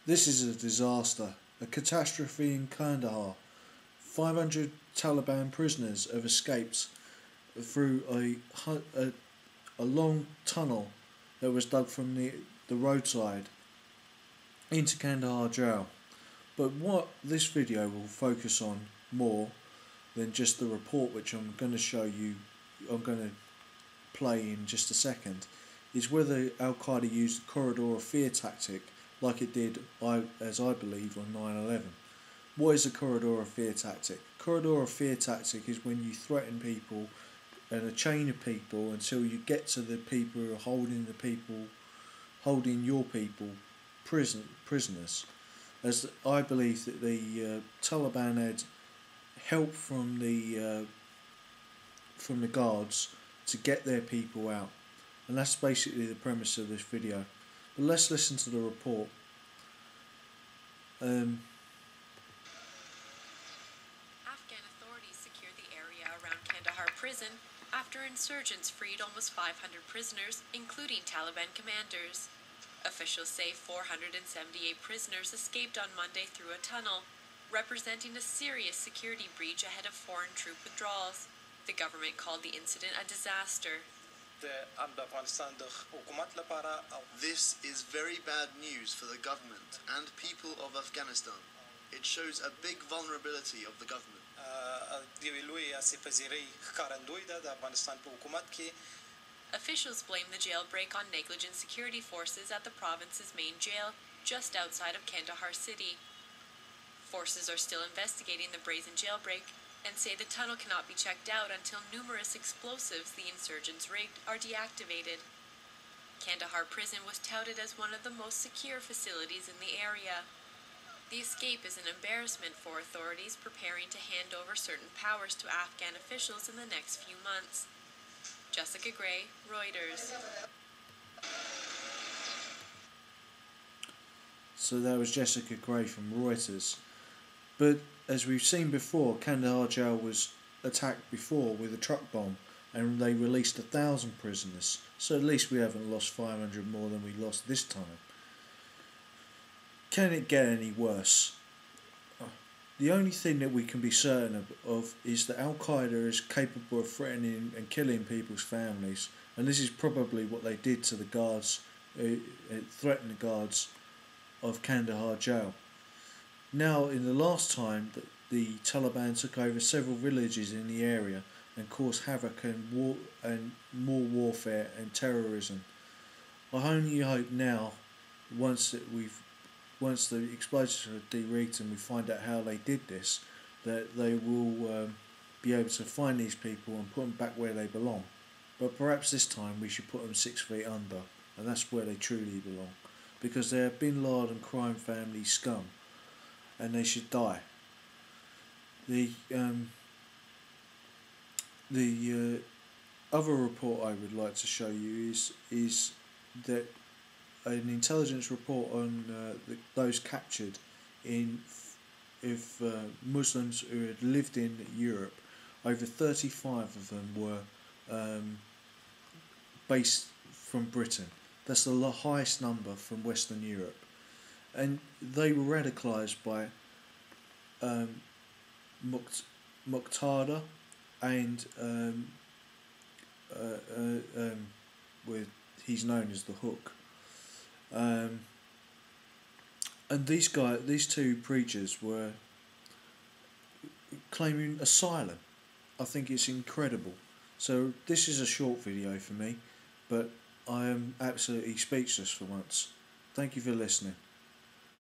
This is a disaster, a catastrophe in Kandahar. 500 Taliban prisoners have escaped through a long tunnel that was dug from the roadside into Kandahar Jail. But what this video will focus on more than just the report, which I'm going to show you, I'm going to play in just a second, is whether Al-Qaeda used the corridor of fear tactic like it did, as I believe, on 9/11. What is a corridor of fear tactic? Corridor of fear tactic is when you threaten people and a chain of people until you get to the people who are holding your people prisoners. As I believe that the Taliban had help from the guards to get their people out, and that's basically the premise of this video. But let's listen to the report. Afghan authorities secured the area around Kandahar prison after insurgents freed almost 500 prisoners, including Taliban commanders. Officials say 478 prisoners escaped on Monday through a tunnel, representing a serious security breach ahead of foreign troop withdrawals. The government called the incident a disaster. This is very bad news for the government and people of Afghanistan. It shows a big vulnerability of the government. Officials blame the jailbreak on negligent security forces at the province's main jail, just outside of Kandahar city. Forces are still investigating the brazen jailbreak and say the tunnel cannot be checked out until numerous explosives the insurgents rigged are deactivated. Kandahar prison was touted as one of the most secure facilities in the area. The escape is an embarrassment for authorities preparing to hand over certain powers to Afghan officials in the next few months. Jessica Gray, Reuters. So that was Jessica Gray from Reuters. But as we've seen before, Kandahar Jail was attacked before with a truck bomb, and they released 1,000 prisoners. So at least we haven't lost 500 more than we lost this time. Can it get any worse? The only thing that we can be certain of is that Al-Qaeda is capable of threatening and killing people's families, and this is probably what they did to the guards, threatened the guards of Kandahar Jail. Now, in the last time that the Taliban took over several villages in the area and caused havoc and more warfare and terrorism, I only hope now, once the explosives are de-rigged and we find out how they did this, that they will be able to find these people and put them back where they belong. But perhaps this time we should put them 6 feet under, and that's where they truly belong, because they are Bin Laden crime family scum, and they should die. The other report I would like to show you is that an intelligence report on those captured Muslims who had lived in Europe. Over 35 of them were based from Britain. That's the highest number from Western Europe, and they were radicalised by ALQueada and with he's known as the Hook. And these two preachers were claiming asylum. I think it's incredible. So this is a short video for me, but I am absolutely speechless for once. Thank you for listening.